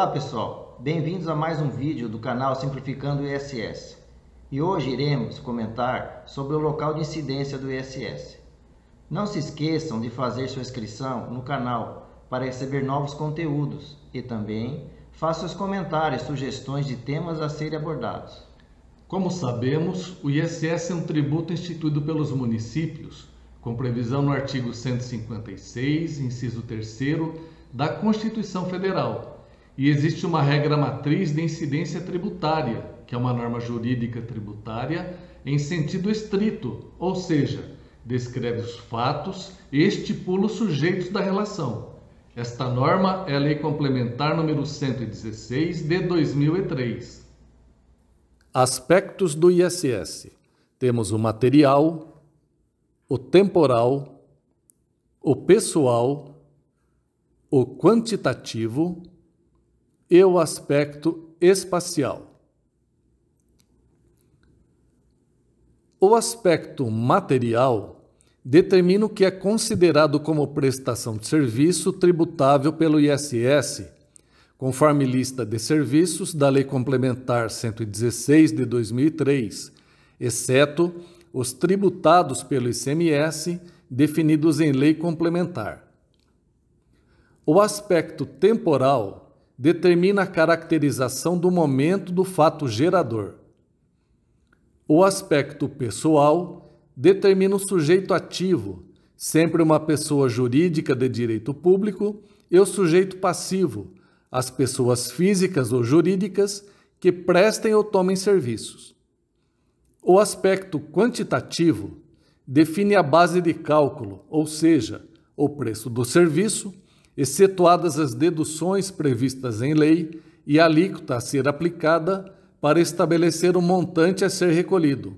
Olá pessoal, bem-vindos a mais um vídeo do canal Simplificando o ISS. E hoje iremos comentar sobre o local de incidência do ISS. Não se esqueçam de fazer sua inscrição no canal para receber novos conteúdos e também faça os comentários e sugestões de temas a serem abordados. Como sabemos, o ISS é um tributo instituído pelos municípios, com previsão no artigo 156, inciso 3º da Constituição Federal. E existe uma regra matriz de incidência tributária, que é uma norma jurídica tributária em sentido estrito, ou seja, descreve os fatos e estipula os sujeitos da relação. Esta norma é a Lei Complementar número 116 de 2003. Aspectos do ISS. Temos o material, o temporal, o pessoal, o quantitativo e o aspecto espacial. O aspecto material determina o que é considerado como prestação de serviço tributável pelo ISS, conforme lista de serviços da Lei Complementar 116 de 2003, exceto os tributados pelo ICMS definidos em lei complementar. O aspecto temporal determina a caracterização do momento do fato gerador. O aspecto pessoal determina o sujeito ativo, sempre uma pessoa jurídica de direito público, e o sujeito passivo, as pessoas físicas ou jurídicas que prestem ou tomem serviços. O aspecto quantitativo define a base de cálculo, ou seja, o preço do serviço, excetuadas as deduções previstas em lei e a alíquota a ser aplicada para estabelecer o montante a ser recolhido.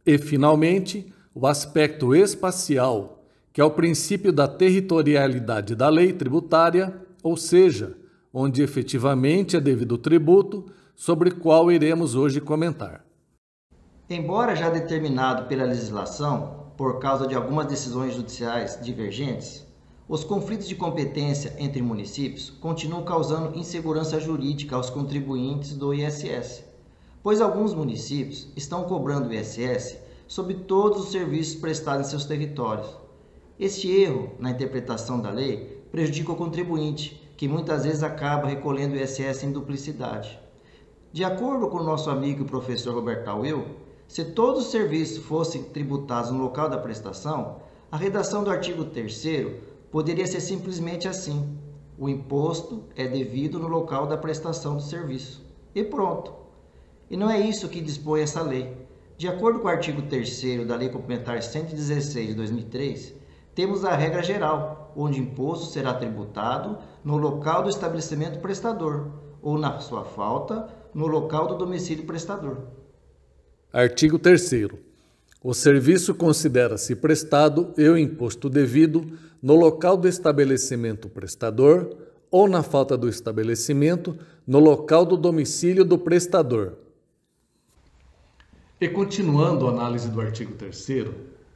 E, finalmente, o aspecto espacial, que é o princípio da territorialidade da lei tributária, ou seja, onde efetivamente é devido o tributo, sobre o qual iremos hoje comentar. Embora já determinado pela legislação, por causa de algumas decisões judiciais divergentes, os conflitos de competência entre municípios continuam causando insegurança jurídica aos contribuintes do ISS, pois alguns municípios estão cobrando o ISS sobre todos os serviços prestados em seus territórios. Este erro na interpretação da lei prejudica o contribuinte, que muitas vezes acaba recolhendo o ISS em duplicidade. De acordo com o nosso amigo e professor Roberto Will, se todos os serviços fossem tributados no local da prestação, a redação do artigo 3º poderia ser simplesmente assim: o imposto é devido no local da prestação do serviço. E pronto. E não é isso que dispõe essa lei. De acordo com o artigo 3º da Lei Complementar 116 de 2003, temos a regra geral, onde o imposto será tributado no local do estabelecimento prestador, ou, na sua falta, no local do domicílio prestador. Artigo 3º. O serviço considera-se prestado e o imposto devido no local do estabelecimento prestador ou, na falta do estabelecimento, no local do domicílio do prestador. E continuando a análise do artigo 3º,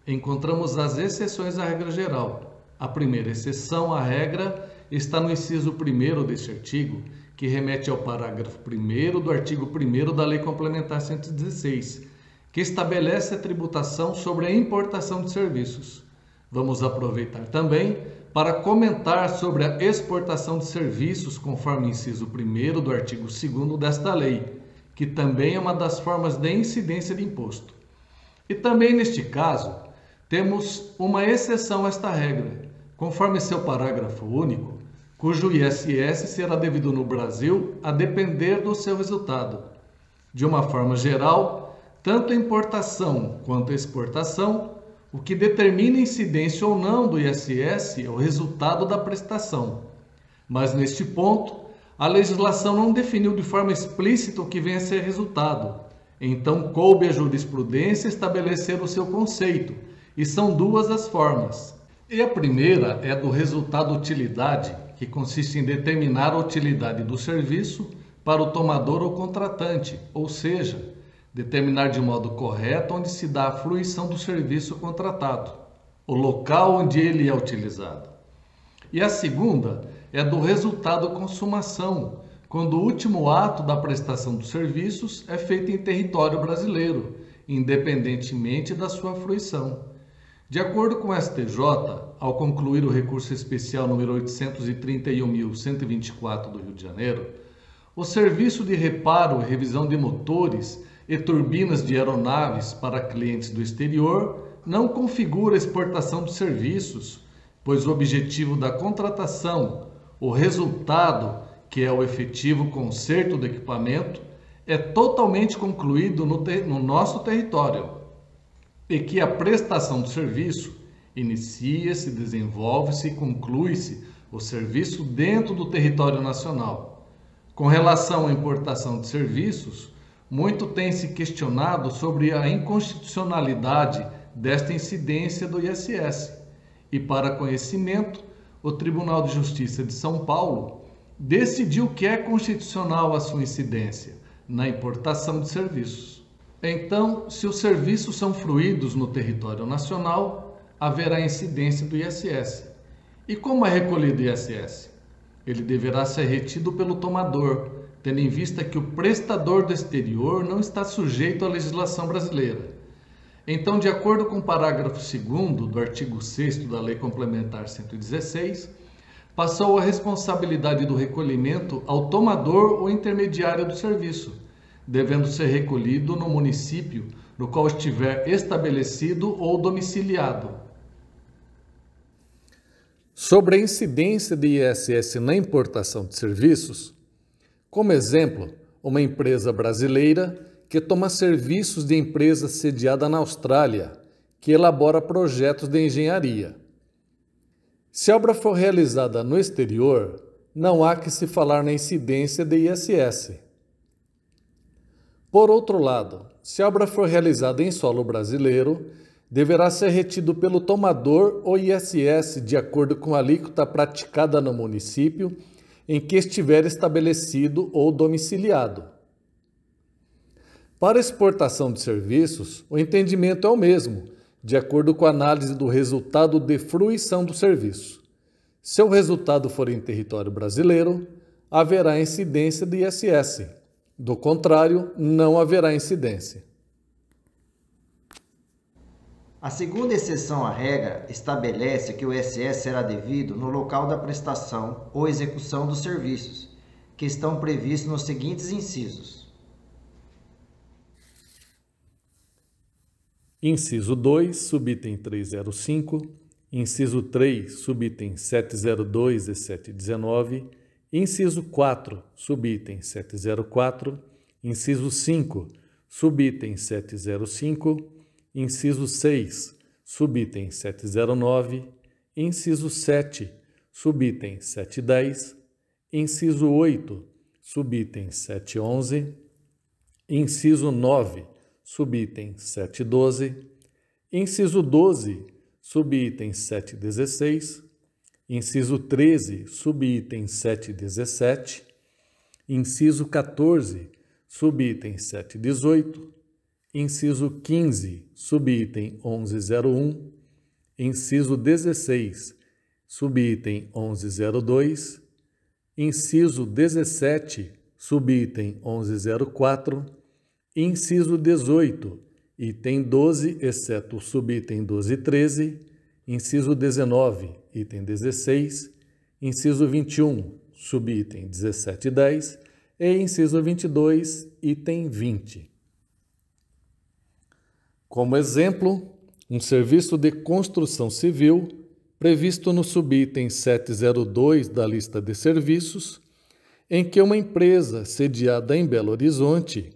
encontramos as exceções à regra geral. A primeira exceção à regra está no inciso 1º deste artigo, que remete ao parágrafo 1º do artigo 1º da Lei Complementar 116, que estabelece a tributação sobre a importação de serviços. Vamos aproveitar também para comentar sobre a exportação de serviços, conforme o inciso 1º do artigo 2º desta lei, que também é uma das formas de incidência de imposto. E também neste caso, temos uma exceção a esta regra, conforme seu parágrafo único, cujo ISS será devido no Brasil a depender do seu resultado. De uma forma geral, tanto a importação quanto a exportação, o que determina a incidência ou não do ISS é o resultado da prestação. Mas neste ponto, a legislação não definiu de forma explícita o que vem a ser resultado. Então, coube à jurisprudência estabelecer o seu conceito, e são duas as formas. E a primeira é do resultado utilidade, que consiste em determinar a utilidade do serviço para o tomador ou contratante, ou seja, determinar de modo correto onde se dá a fruição do serviço contratado, o local onde ele é utilizado. E a segunda é do resultado consumação, quando o último ato da prestação dos serviços é feito em território brasileiro, independentemente da sua fruição. De acordo com o STJ, ao concluir o recurso especial número 831.124 do Rio de Janeiro, o serviço de reparo e revisão de motores e turbinas de aeronaves para clientes do exterior não configura exportação de serviços, pois o objetivo da contratação, o resultado, que é o efetivo conserto do equipamento, é totalmente concluído no nosso território, e que a prestação do serviço inicia-se, desenvolve-se e conclui-se o serviço dentro do território nacional. Com relação à importação de serviços, muito tem se questionado sobre a inconstitucionalidade desta incidência do ISS, e para conhecimento, o Tribunal de Justiça de São Paulo decidiu que é constitucional a sua incidência na importação de serviços. Então, se os serviços são fruídos no território nacional, haverá incidência do ISS. E como é recolhido o ISS? Ele deverá ser retido pelo tomador, tendo em vista que o prestador do exterior não está sujeito à legislação brasileira. Então, de acordo com o parágrafo 2º do artigo 6º da Lei Complementar 116, passou a responsabilidade do recolhimento ao tomador ou intermediário do serviço, devendo ser recolhido no município no qual estiver estabelecido ou domiciliado. Sobre a incidência de ISS na importação de serviços, como exemplo, uma empresa brasileira que toma serviços de empresa sediada na Austrália, que elabora projetos de engenharia. Se a obra for realizada no exterior, não há que se falar na incidência de ISS. Por outro lado, se a obra for realizada em solo brasileiro, deverá ser retido pelo tomador o ISS de acordo com a alíquota praticada no município em que estiver estabelecido ou domiciliado. Para exportação de serviços, o entendimento é o mesmo, de acordo com a análise do resultado de fruição do serviço. Se o resultado for em território brasileiro, haverá incidência de ISS. Do contrário, não haverá incidência. A segunda exceção à regra estabelece que o ISS será devido no local da prestação ou execução dos serviços, que estão previstos nos seguintes incisos. Inciso 2, subitem 305, inciso 3, subitem 702 e 719, inciso 4, subitem 704, inciso 5, subitem 705, inciso 6, subitem 709, inciso 7, subitem 710, inciso 8, subitem 711, inciso 9, subitem 712, inciso 12, subitem 716, inciso 13, subitem 717, inciso 14, subitem 718, inciso 15, subitem 1101, inciso 16, subitem 1102, inciso 17, subitem 1104, inciso 18, item 12, exceto o subitem 1213, inciso 19, item 16, inciso 21, subitem 1710 e inciso 22, item 20. Como exemplo, um serviço de construção civil previsto no subitem 702 da lista de serviços, em que uma empresa sediada em Belo Horizonte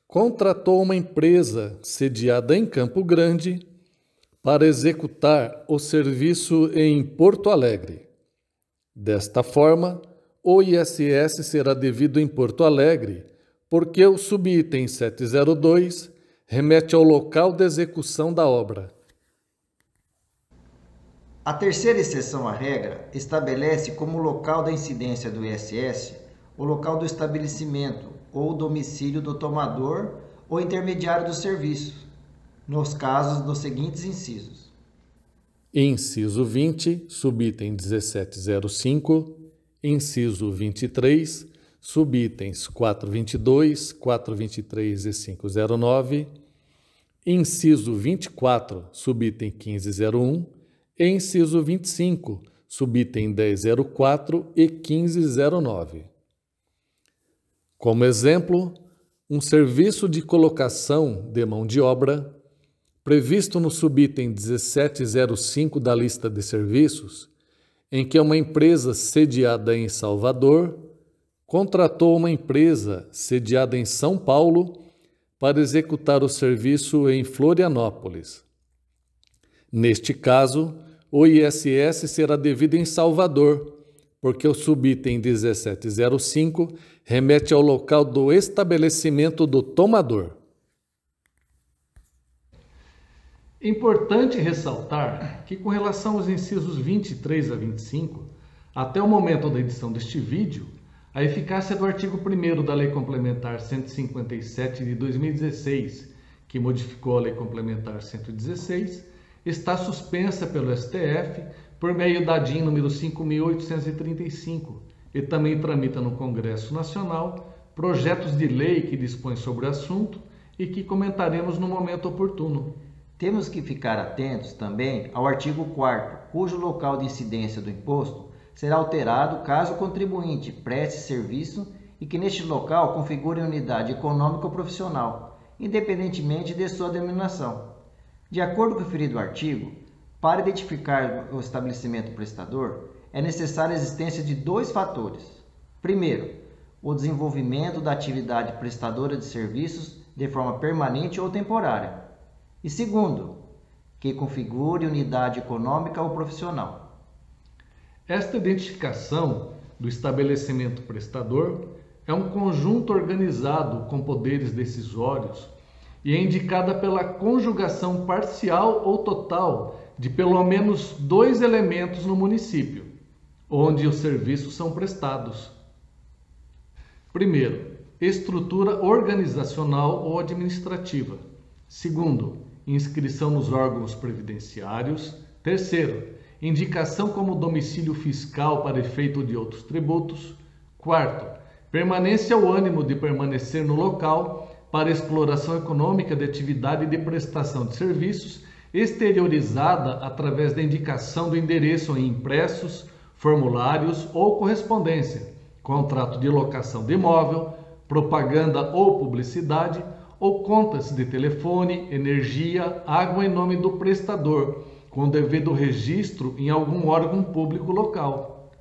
contratou uma empresa sediada em Campo Grande para executar o serviço em Porto Alegre. Desta forma, o ISS será devido em Porto Alegre, porque o subitem 702 remete ao local de execução da obra. A terceira exceção à regra estabelece como local da incidência do ISS o local do estabelecimento ou domicílio do tomador ou intermediário do serviço, nos casos dos seguintes incisos. Inciso 20, subitem 1705. Inciso 23, subitens 422, 423 e 509. Inciso 24, subitem 1501. E inciso 25, subitem 1004 e 1509. Como exemplo, um serviço de colocação de mão de obra, previsto no subitem 1705 da lista de serviços, em que uma empresa sediada em Salvador contratou uma empresa sediada em São Paulo para executar o serviço em Florianópolis. Neste caso, o ISS será devido em Salvador, porque o subitem 1705 remete ao local do estabelecimento do tomador. Importante ressaltar que, com relação aos incisos 23 a 25, até o momento da edição deste vídeo, a eficácia do artigo 1º da Lei Complementar 157 de 2016, que modificou a Lei Complementar 116, está suspensa pelo STF por meio da DIN número 5.835 e também tramita no Congresso Nacional projetos de lei que dispõem sobre o assunto e que comentaremos no momento oportuno. Temos que ficar atentos também ao artigo 4º, cujo local de incidência do imposto será alterado caso o contribuinte preste serviço e que neste local configure unidade econômica ou profissional, independentemente de sua denominação. De acordo com o referido artigo, para identificar o estabelecimento prestador, é necessária a existência de dois fatores. Primeiro, o desenvolvimento da atividade prestadora de serviços de forma permanente ou temporária. E segundo, que configure unidade econômica ou profissional. Esta identificação do estabelecimento prestador é um conjunto organizado com poderes decisórios e é indicada pela conjugação parcial ou total de pelo menos dois elementos no município, onde os serviços são prestados. Primeiro, estrutura organizacional ou administrativa. Segundo, inscrição nos órgãos previdenciários. Terceiro, indicação como domicílio fiscal para efeito de outros tributos. Quarto, permanência ou ânimo de permanecer no local para exploração econômica de atividade de prestação de serviços, exteriorizada através da indicação do endereço em impressos, formulários ou correspondência, contrato de locação de imóvel, propaganda ou publicidade, ou contas de telefone, energia, água em nome do prestador, com devido registro em algum órgão público local.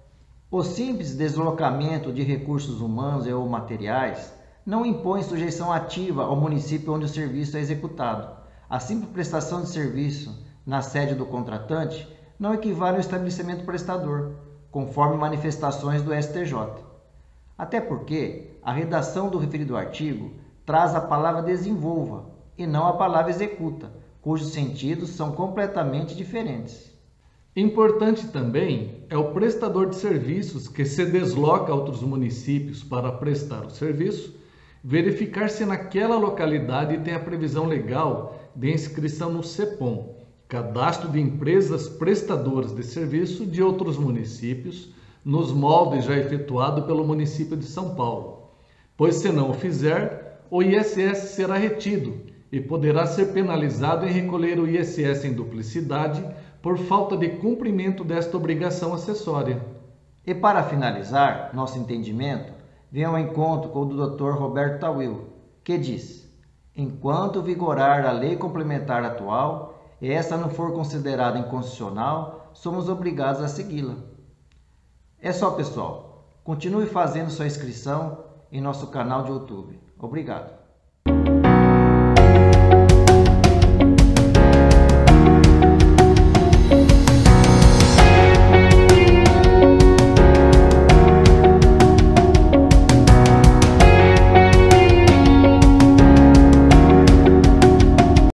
O simples deslocamento de recursos humanos ou materiais não impõe sujeição ativa ao município onde o serviço é executado. A simples prestação de serviço na sede do contratante não equivale ao estabelecimento prestador, conforme manifestações do STJ. Até porque a redação do referido artigo traz a palavra desenvolva e não a palavra executa, cujos sentidos são completamente diferentes. Importante também é o prestador de serviços que se desloca a outros municípios para prestar o serviço, verificar se naquela localidade tem a previsão legal de inscrição no CEPOM, Cadastro de Empresas Prestadoras de Serviço de outros municípios, nos moldes já efetuado pelo município de São Paulo, pois se não o fizer, o ISS será retido e poderá ser penalizado em recolher o ISS em duplicidade por falta de cumprimento desta obrigação acessória. E para finalizar nosso entendimento, vem ao encontro com o do Dr. Roberto Tawil, que diz: enquanto vigorar a lei complementar atual e essa não for considerada inconstitucional, somos obrigados a segui-la. É só, pessoal. Continue fazendo sua inscrição em nosso canal de YouTube. Obrigado.